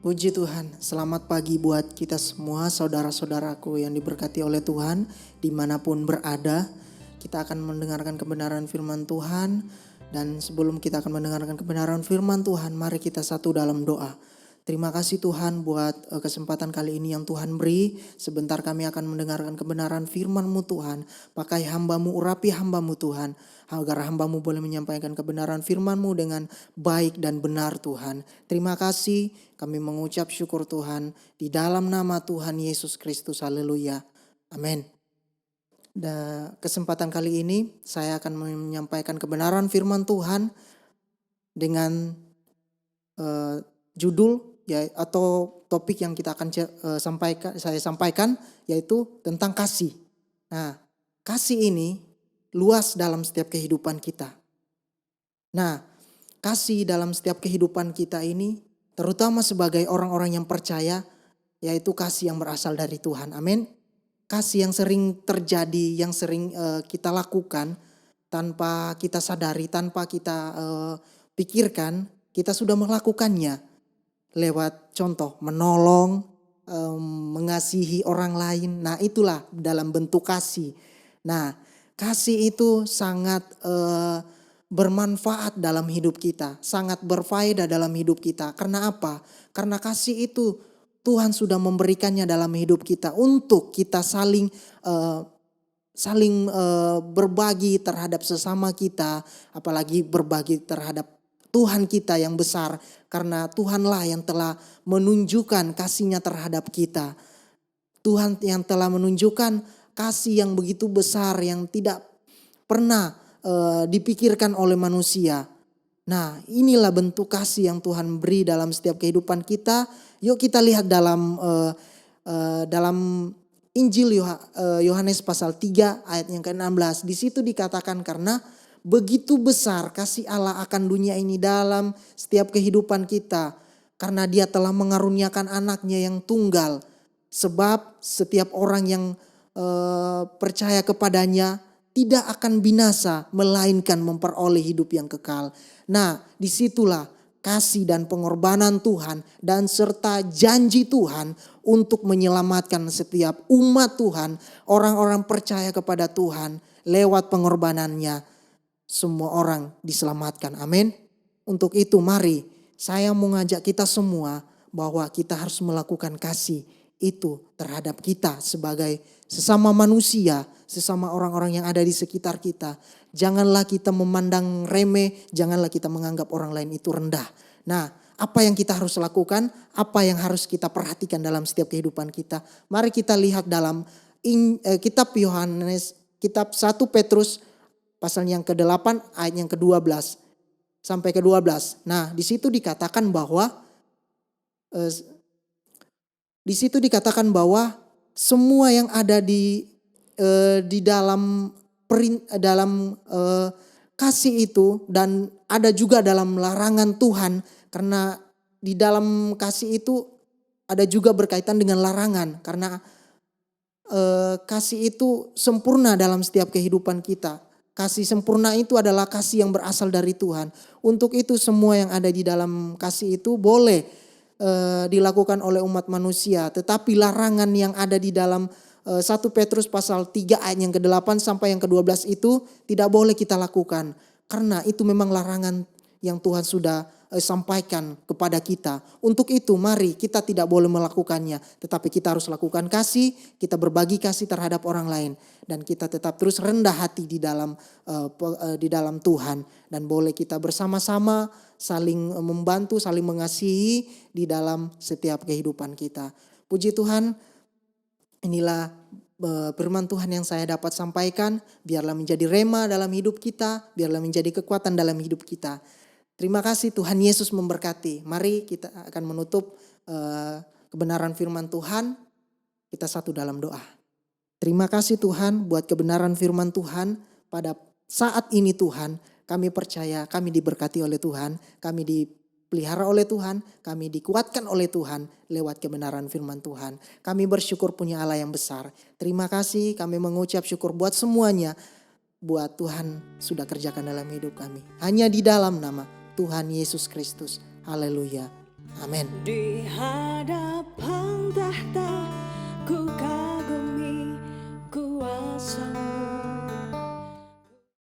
Puji Tuhan, selamat pagi buat kita semua saudara-saudaraku yang diberkati oleh Tuhan dimanapun berada. Kita akan mendengarkan kebenaran firman Tuhan, dan sebelum kita akan mendengarkan kebenaran firman Tuhan, mari kita satu dalam doa. Terima kasih Tuhan buat kesempatan kali ini yang Tuhan beri. Sebentar kami akan mendengarkan kebenaran firman-Mu Tuhan. Pakai hamba-Mu, urapi hamba-Mu Tuhan. Agar hamba-Mu boleh menyampaikan kebenaran firman-Mu dengan baik dan benar Tuhan. Terima kasih, kami mengucap syukur Tuhan. Di dalam nama Tuhan Yesus Kristus, haleluya. Amin. Kesempatan kali ini saya akan menyampaikan kebenaran firman Tuhan dengan judul ya atau topik yang kita akan saya sampaikan yaitu tentang kasih. Nah, kasih ini luas dalam setiap kehidupan kita. Nah, kasih dalam setiap kehidupan kita ini terutama sebagai orang-orang yang percaya, yaitu kasih yang berasal dari Tuhan. Amin. Kasih yang sering terjadi, yang sering kita lakukan tanpa kita sadari, tanpa kita pikirkan, kita sudah melakukannya. Lewat contoh menolong, mengasihi orang lain. Nah, itulah dalam bentuk kasih. Nah, kasih itu sangat bermanfaat dalam hidup kita, sangat berfaedah dalam hidup kita. Karena apa? Karena kasih itu Tuhan sudah memberikannya dalam hidup kita untuk kita saling berbagi terhadap sesama kita, apalagi berbagi terhadap Tuhan kita yang besar, karena Tuhanlah yang telah menunjukkan kasih-Nya terhadap kita. Tuhan yang telah menunjukkan kasih yang begitu besar yang tidak pernah dipikirkan oleh manusia. Nah, inilah bentuk kasih yang Tuhan beri dalam setiap kehidupan kita. Yuk kita lihat dalam Injil Yohanes pasal 3 ayat yang ke-16. Di situ dikatakan karena begitu besar kasih Allah akan dunia ini dalam setiap kehidupan kita. Karena Dia telah mengaruniakan anaknya yang tunggal. Sebab setiap orang yang percaya kepadanya tidak akan binasa, melainkan memperoleh hidup yang kekal. Nah, disitulah kasih dan pengorbanan Tuhan dan serta janji Tuhan untuk menyelamatkan setiap umat Tuhan, orang-orang percaya kepada Tuhan lewat pengorbanannya. Semua orang diselamatkan. Amin. Untuk itu mari saya mengajak kita semua bahwa kita harus melakukan kasih itu terhadap kita sebagai sesama manusia, sesama orang-orang yang ada di sekitar kita. Janganlah kita memandang remeh, janganlah kita menganggap orang lain itu rendah. Nah, apa yang kita harus lakukan, apa yang harus kita perhatikan dalam setiap kehidupan kita. Mari kita lihat dalam kitab Yohanes, kitab 1 Petrus pasal yang ke-8 ayat yang ke-12 sampai ke-12. Nah, di situ dikatakan bahwa semua yang ada di dalam kasih itu, dan ada juga dalam larangan Tuhan, karena di dalam kasih itu ada juga berkaitan dengan larangan, karena kasih itu sempurna dalam setiap kehidupan kita. Kasih sempurna itu adalah kasih yang berasal dari Tuhan. Untuk itu semua yang ada di dalam kasih itu boleh dilakukan oleh umat manusia. Tetapi larangan yang ada di dalam 1 Petrus pasal 3 ayat yang ke-8 sampai yang ke-12 itu tidak boleh kita lakukan. Karena itu memang larangan yang Tuhan sudah sampaikan kepada kita. Untuk itu mari kita tidak boleh melakukannya. Tetapi kita harus lakukan kasih, kita berbagi kasih terhadap orang lain. Dan kita tetap terus rendah hati di dalam Tuhan. Dan boleh kita bersama-sama saling membantu, saling mengasihi di dalam setiap kehidupan kita. Puji Tuhan, inilah firman Tuhan yang saya dapat sampaikan. Biarlah menjadi rema dalam hidup kita, biarlah menjadi kekuatan dalam hidup kita. Terima kasih, Tuhan Yesus memberkati. Mari kita akan menutup kebenaran firman Tuhan. Kita satu dalam doa. Terima kasih Tuhan buat kebenaran firman Tuhan. Pada saat ini Tuhan, kami percaya kami diberkati oleh Tuhan. Kami dipelihara oleh Tuhan. Kami dikuatkan oleh Tuhan lewat kebenaran firman Tuhan. Kami bersyukur punya Allah yang besar. Terima kasih, kami mengucap syukur buat semuanya. Buat Tuhan sudah kerjakan dalam hidup kami. Hanya di dalam nama Tuhan Yesus Kristus. Haleluya. Amin. Di hadapan tahta ku